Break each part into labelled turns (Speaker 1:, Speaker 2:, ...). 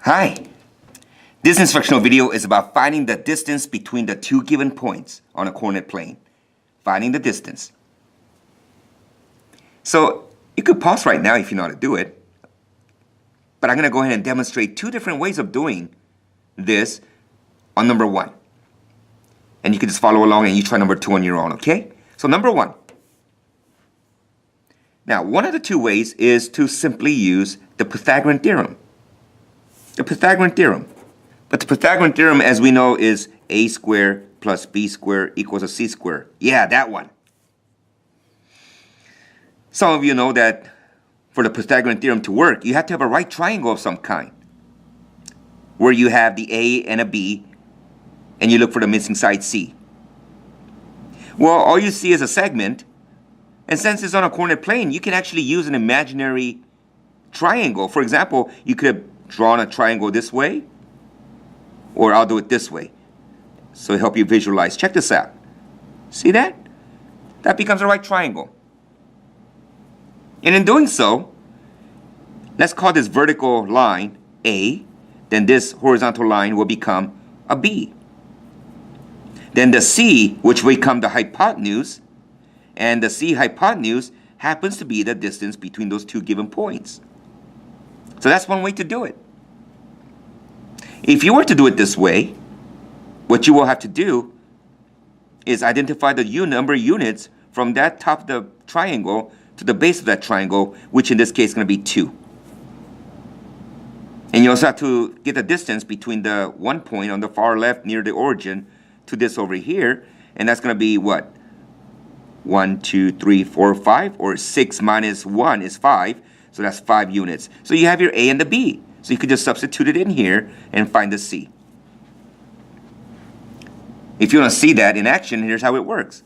Speaker 1: Hi! This instructional video is about finding the distance between the two given points on a coordinate plane. Finding the distance. So you could pause right now if you know how to do it. But I'm going to go ahead and demonstrate two different ways of doing this on number one. And you can just follow along and you try number two on your own, okay? So number one. Now, one of the two ways is to simply use the Pythagorean theorem. The Pythagorean theorem. But the Pythagorean theorem, as we know, is a squared plus b squared equals a c squared. Yeah, that one. Some of you know that for the Pythagorean theorem to work, you have to have a right triangle of some kind, where you have the a and a b, and you look for the missing side c. Well, all you see is a segment, and since it's on a coordinate plane, you can actually use an imaginary triangle. For example, you could have drawn a triangle this way, or I'll do it this way. So it'll help you visualize. Check this out. See that? That becomes a right triangle. And in doing so, let's call this vertical line A. Then this horizontal line will become a B. Then the C, which will become the hypotenuse, and the C hypotenuse happens to be the distance between those two given points. So that's one way to do it. If you were to do it this way, what you will have to do is identify the number of units from that top of the triangle to the base of that triangle, which in this case is going to be 2. And you also have to get the distance between the one point on the far left near the origin to this over here, and that's going to be what? 1, 2, 3, 4, 5, or 6 minus 1 is 5, so that's 5 units. So you have your A and the B. So you could just substitute it in here and find the C. If you want to see that in action, here's how it works.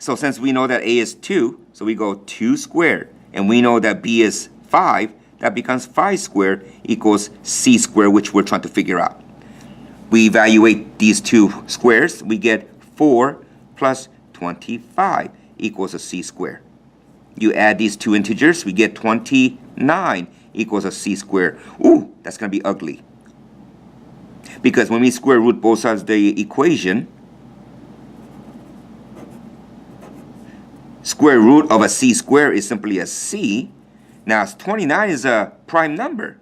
Speaker 1: So since we know that A is 2, so we go 2 squared, and we know that B is 5, that becomes 5 squared equals C squared, which we're trying to figure out. We evaluate these two squares, we get 4 plus 25 equals a C squared. You add these two integers, we get 29 equals a c squared. Ooh, that's going to be ugly. Because when we square root both sides of the equation, square root of a c squared is simply a c. Now, 29 is a prime number.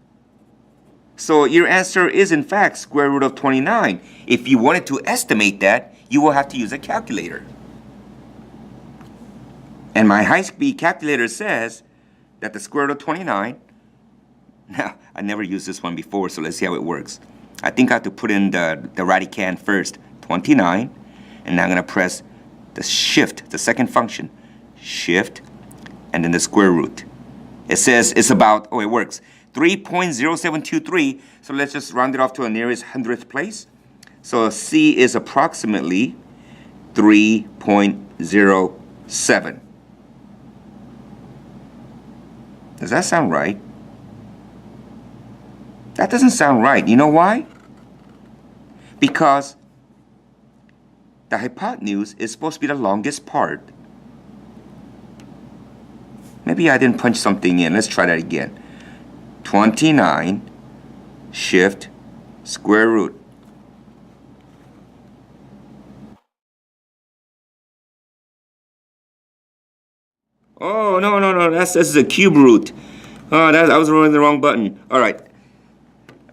Speaker 1: So your answer is, in fact, square root of 29. If you wanted to estimate that, you will have to use a calculator. And my high-speed calculator says that the square root of 29, now, I never used this one before, so let's see how it works. I think I have to put in the radicand first, 29, and now I'm going to press the shift, the second function, shift, and then the square root. It says it's about, oh, it works, 3.0723, so let's just round it off to the nearest hundredth place. So C is approximately 3.07. Does that sound right? That doesn't sound right. You know why? Because the hypotenuse is supposed to be the longest part. Maybe I didn't punch something in. Let's try that again. 29, shift, square root. Oh, no. This is a cube root. Oh, I was rolling the wrong button. All right.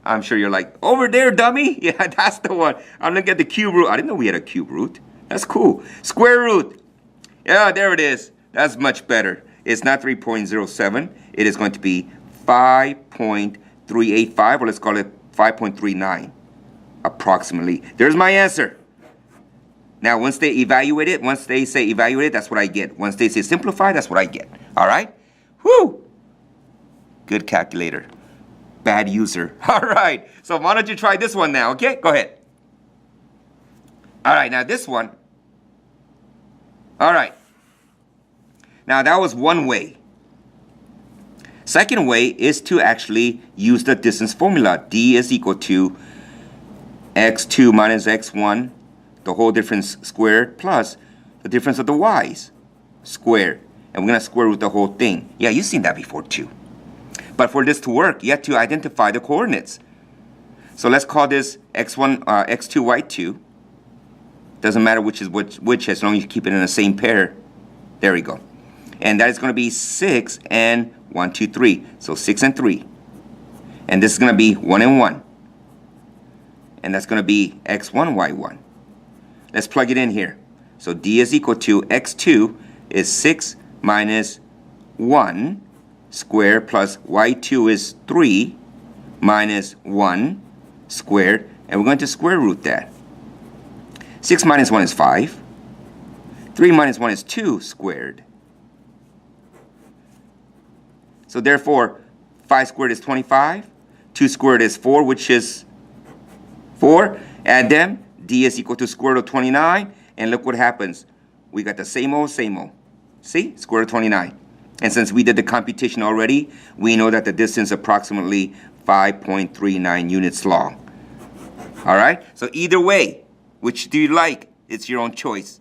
Speaker 1: I'm sure you're like, over there, dummy. Yeah, that's the one. I'm looking at the cube root. I didn't know we had a cube root. That's cool. Square root. Yeah, there it is. That's much better. It's not 3.07. It is going to be 5.385, or let's call it 5.39, approximately. There's my answer. Now, once they evaluate it, once they say evaluate it, that's what I get. Once they say simplify, that's what I get. All right? Whew. Good calculator. Bad user. All right. So why don't you try this one now, okay? Go ahead. All right, now this one. All right. Now that was one way. Second way is to actually use the distance formula. D is equal to x2 minus x1, the whole difference squared, plus the difference of the y's squared. And we're going to square root the whole thing. Yeah, you've seen that before too. But for this to work, you have to identify the coordinates. So let's call this x1, x2, y2. Doesn't matter which is which as long as you keep it in the same pair. There we go. And that is going to be 6 and 1, 2, 3. So 6 and 3. And this is going to be 1 and 1. And that's going to be x1, y1. Let's plug it in here. So d is equal to x2 is 6 minus 1 squared plus y2 is 3 minus 1 squared. And we're going to square root that. 6 minus 1 is 5. 3 minus 1 is 2 squared. So therefore, 5 squared is 25. 2 squared is 4, which is 4. Add them. D is equal to square root of 29. And look what happens. We got the same old, same old. See? Square root of 29. And since we did the computation already, we know that the distance is approximately 5.39 units long. All right? So either way, which do you like? It's your own choice.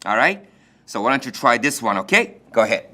Speaker 1: All right? So why don't you try this one, okay? Go ahead.